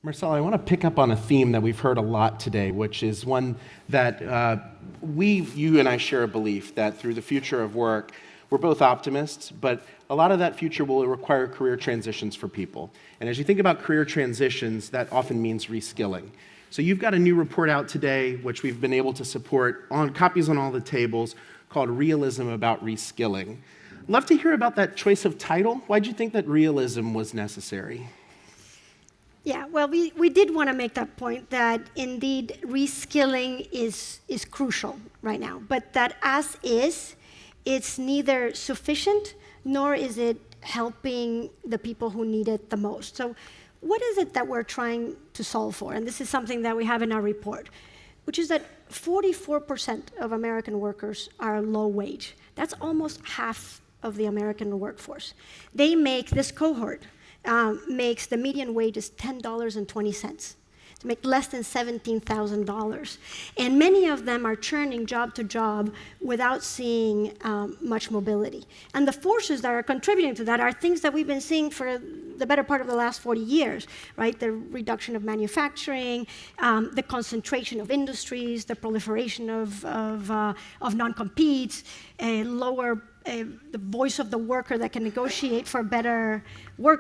Marcela, I want to pick up on a theme that we've heard a lot today, which is one that you and I share a belief that through the future of work, we're both optimists, but a lot of that future will require career transitions for people. And as you think about career transitions, that often means reskilling. So you've got a new report out today, which we've been able to support on copies on all the tables, called Realism about Reskilling. Love to hear about that choice of title. Why'd you think that realism was necessary? Yeah, well, we did want to make that point that indeed reskilling is crucial right now, but that as is, it's neither sufficient nor is it helping the people who need it the most. So what is it that we're trying to solve for? And this is something that we have in our report, which is that 44% of American workers are low wage. That's almost half of the American workforce. This cohort makes the median wage is $10.20 to make less than $17,000. And many of them are churning job to job without seeing much mobility. And the forces that are contributing to that are things that we've been seeing for the better part of the last 40 years, right? The reduction of manufacturing, the concentration of industries, the proliferation of non-competes, the voice of the worker that can negotiate for better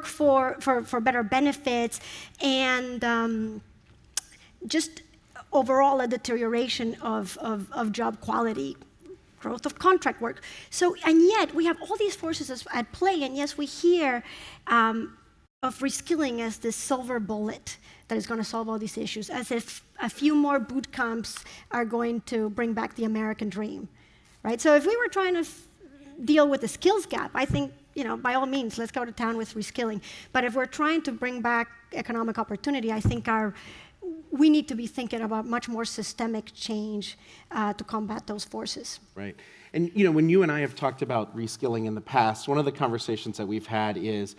for better benefits, and just overall a deterioration of job quality, growth of contract work. So, and yet we have all these forces at play, and yes, we hear of reskilling as this silver bullet that is going to solve all these issues, as if a few more boot camps are going to bring back the American dream, right? So if we were trying to deal with the skills gap, I think, by all means, let's go to town with reskilling. But if we're trying to bring back economic opportunity, I think we need to be thinking about much more systemic change to combat those forces. Right. And when you and I have talked about reskilling in the past, one of the conversations that we've had is,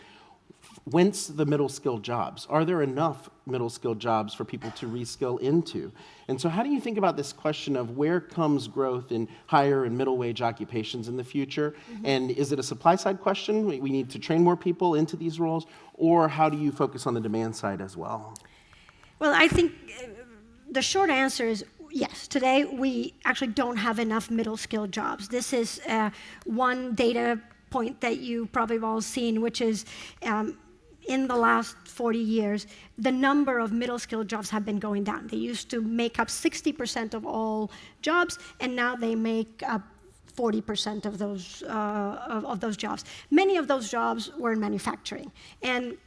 whence the middle-skilled jobs? Are there enough middle-skilled jobs for people to reskill into? And so how do you think about this question of where comes growth in higher and middle-wage occupations in the future? Mm-hmm. And is it a supply-side question? We need to train more people into these roles? Or how do you focus on the demand side as well? Well, I think the short answer is yes. Today, we actually don't have enough middle-skilled jobs. This is one data point that you probably have all seen, which is in the last 40 years, the number of middle-skilled jobs have been going down. They used to make up 60% of all jobs, and now they make up 40% of those jobs. Many of those jobs were in manufacturing. And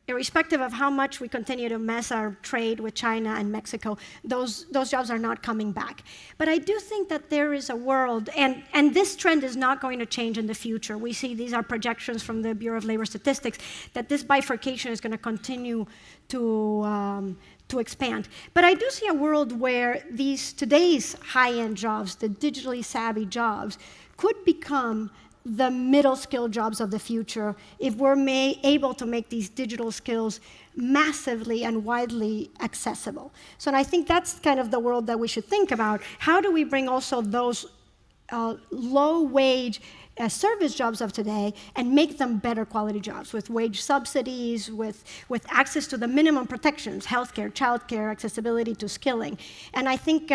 irrespective of how much we continue to mess our trade with China and Mexico, those jobs are not coming back. But I do think that there is a world, and this trend is not going to change in the future. We see these are projections from the Bureau of Labor Statistics, that this bifurcation is going to continue to expand. But I do see a world where today's high-end jobs, the digitally savvy jobs, could become the middle-skilled jobs of the future if we're able to make these digital skills massively and widely accessible. So and I think that's kind of the world that we should think about. How do we bring also those low-wage service jobs of today and make them better quality jobs with wage subsidies, with access to the minimum protections, healthcare, childcare, accessibility to skilling. And I think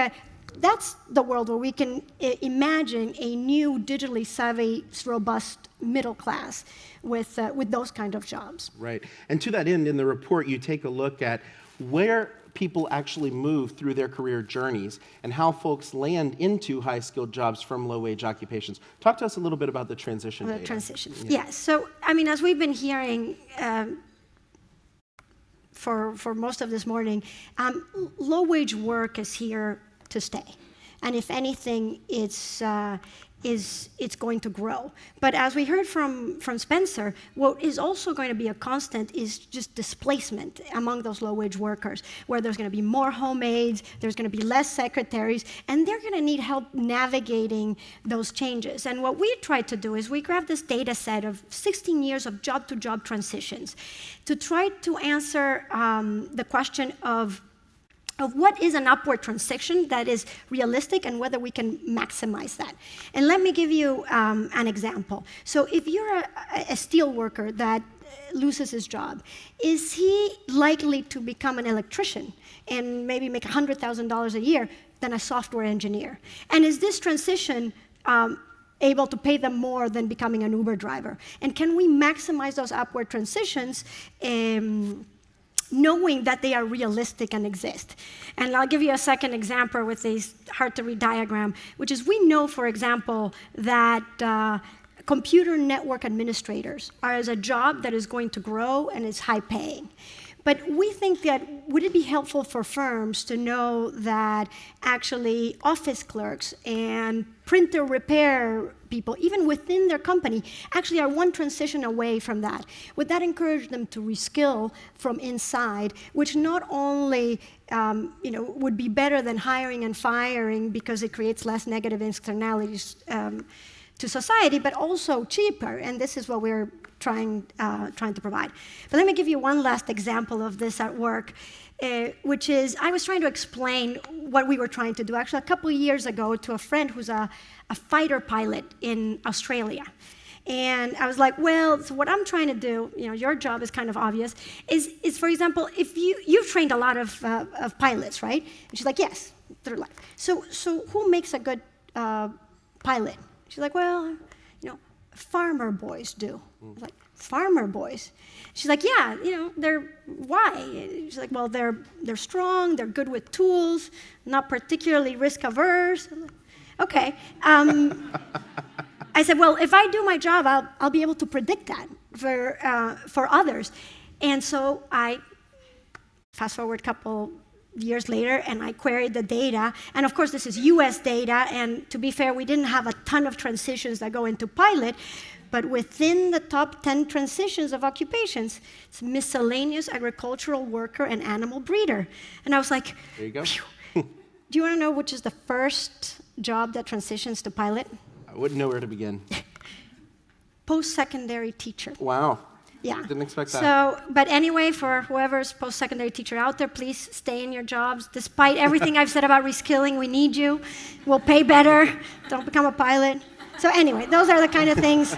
that's the world where we can imagine a new digitally savvy, robust middle class with those kind of jobs. Right. And to that end, in the report, you take a look at where people actually move through their career journeys and how folks land into high-skilled jobs from low-wage occupations. Talk to us a little bit about the transition data. Transition. Yeah. So, as we've been hearing for most of this morning, low-wage work is here to stay, and if anything, it's going to grow. But as we heard from Spencer, what is also going to be a constant is just displacement among those low-wage workers, where there's going to be more home aides, there's going to be less secretaries, and they're going to need help navigating those changes. And what we tried to do is we grabbed this data set of 16 years of job-to-job transitions to try to answer the question of what is an upward transition that is realistic and whether we can maximize that. And let me give you an example. So if you're a steel worker that loses his job, is he likely to become an electrician and maybe make $100,000 a year than a software engineer? And is this transition able to pay them more than becoming an Uber driver? And can we maximize those upward transitions knowing that they are realistic and exist? And I'll give you a second example with this hard-to-read diagram, which is we know, for example, that computer network administrators are as a job that is going to grow and is high-paying. But we think that would it be helpful for firms to know that actually office clerks and printer repair people, even within their company, actually are one transition away from that? Would that encourage them to reskill from inside, which not only would be better than hiring and firing because it creates less negative externalities to society, but also cheaper, and this is what we're trying to provide. But let me give you one last example of this at work, which is I was trying to explain what we were trying to do actually a couple of years ago to a friend who's a fighter pilot in Australia. And I was like, well, so what I'm trying to do, your job is kind of obvious, is for example, if you've trained a lot of pilots, right? And she's like, yes, they're like, so who makes a good pilot? She's like, well, farmer boys do. I was like, farmer boys? She's like, yeah, why? She's like, well, they're strong, they're good with tools, not particularly risk averse. Like, okay. I said, well, if I do my job, I'll be able to predict that for others. And so I fast forward a couple years later, and I queried the data, and of course this is US data, and to be fair, we didn't have a ton of transitions that go into pilot, but within the top 10 transitions of occupations, it's miscellaneous agricultural worker and animal breeder. And I was like, there you go. Do you want to know which is the first job that transitions to pilot? I wouldn't know where to begin. Post-secondary teacher. Wow. Yeah. Didn't expect that. So, but anyway, for whoever's post-secondary teacher out there, please stay in your jobs. Despite everything I've said about reskilling, we need you. We'll pay better. Don't become a pilot. So anyway, those are the kind of things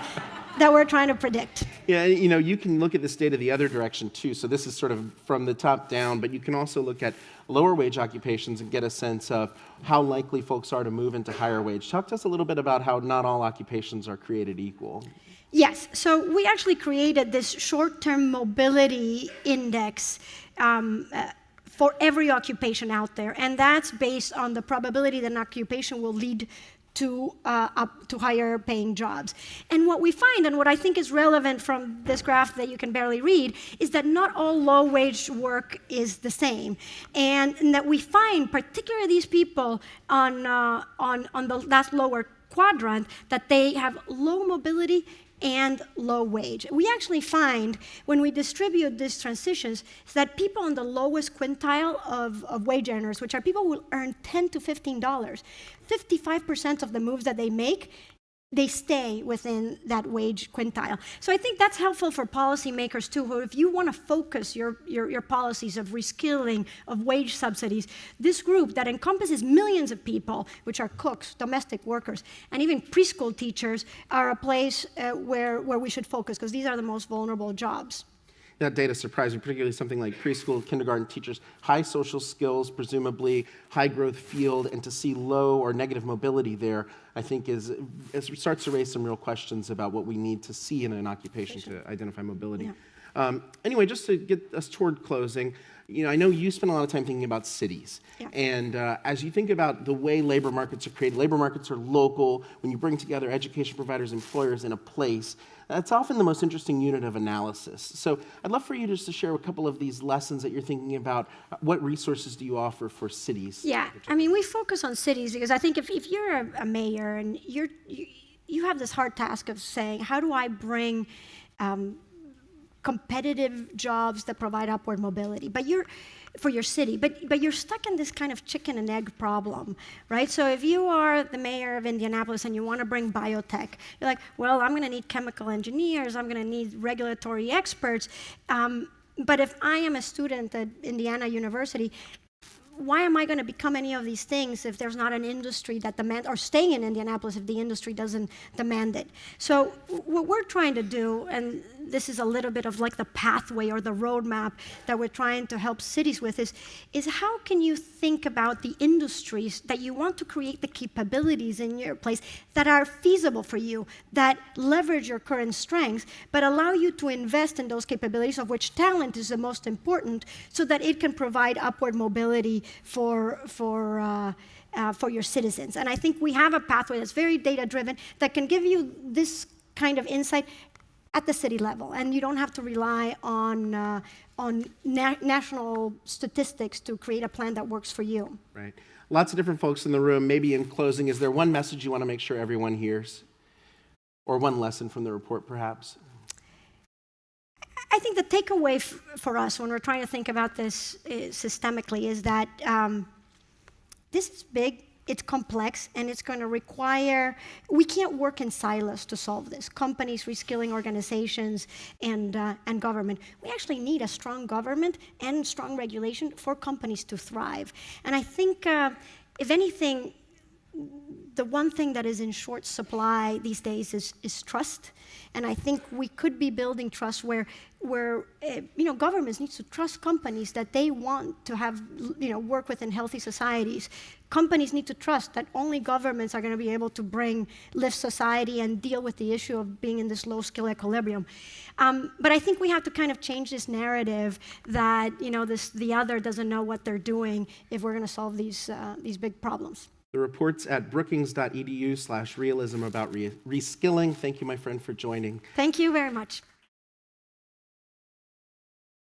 that we're trying to predict. Yeah, you can look at this data the other direction too. So this is sort of from the top down, but you can also look at lower wage occupations and get a sense of how likely folks are to move into higher wage. Talk to us a little bit about how not all occupations are created equal. Yes, so we actually created this short-term mobility index for every occupation out there, and that's based on the probability that an occupation will lead to higher paying jobs. And what we find, and what I think is relevant from this graph that you can barely read, is that not all low-wage work is the same, and that we find, particularly these people on that lower quadrant, that they have low mobility and low wage. We actually find when we distribute these transitions that people on the lowest quintile of wage earners, which are people who will earn $10 to $15, 55% of the moves that they make, they stay within that wage quintile. So I think that's helpful for policymakers too, who if you want to focus your policies of reskilling, of wage subsidies, this group that encompasses millions of people, which are cooks, domestic workers, and even preschool teachers, are a place where we should focus, because these are the most vulnerable jobs. That data surprised me, particularly something like preschool, kindergarten teachers, high social skills, presumably high growth field, and to see low or negative mobility there, I think it starts to raise some real questions about what we need to see in an occupation to identify mobility. Yeah. Anyway, just to get us toward closing, I know you spend a lot of time thinking about cities. Yeah. And as you think about the way labor markets are created, labor markets are local. When you bring together education providers, employers in a place, that's often the most interesting unit of analysis. So I'd love for you just to share a couple of these lessons that you're thinking about. What resources do you offer for cities? Yeah, we focus on cities because I think if you're a mayor and you have this hard task of saying, how do I bring competitive jobs that provide upward mobility, for your city, but you're stuck in this kind of chicken and egg problem, right? So if you are the mayor of Indianapolis and you want to bring biotech, you're like, well, I'm going to need chemical engineers, I'm going to need regulatory experts, but if I am a student at Indiana University, why am I going to become any of these things if there's not an industry that demands, or staying in Indianapolis if the industry doesn't demand it? So what we're trying to do, and this is a little bit of like the pathway or the roadmap that we're trying to help cities with, is how can you think about the industries that you want to create the capabilities in your place that are feasible for you, that leverage your current strengths, but allow you to invest in those capabilities, of which talent is the most important, so that it can provide upward mobility for your citizens. And I think we have a pathway that's very data-driven that can give you this kind of insight at the city level, and you don't have to rely on national statistics to create a plan that works for you. Right. Lots of different folks in the room. Maybe in closing, is there one message you want to make sure everyone hears? Or one lesson from the report, perhaps? I think the takeaway for us when we're trying to think about this systemically is that this is big, it's complex, and it's going to require, we can't work in silos to solve this. Companies, reskilling organizations, and government. We actually need a strong government and strong regulation for companies to thrive. And I think, if anything, the one thing that is in short supply these days is trust. And I think we could be building trust where governments need to trust companies that they want to have, work within healthy societies. Companies need to trust that only governments are going to be able to lift society and deal with the issue of being in this low-skill equilibrium. But I think we have to kind of change this narrative that, the other doesn't know what they're doing if we're going to solve these big problems. The report's at brookings.edu/realism about reskilling. Thank you, my friend, for joining. Thank you very much.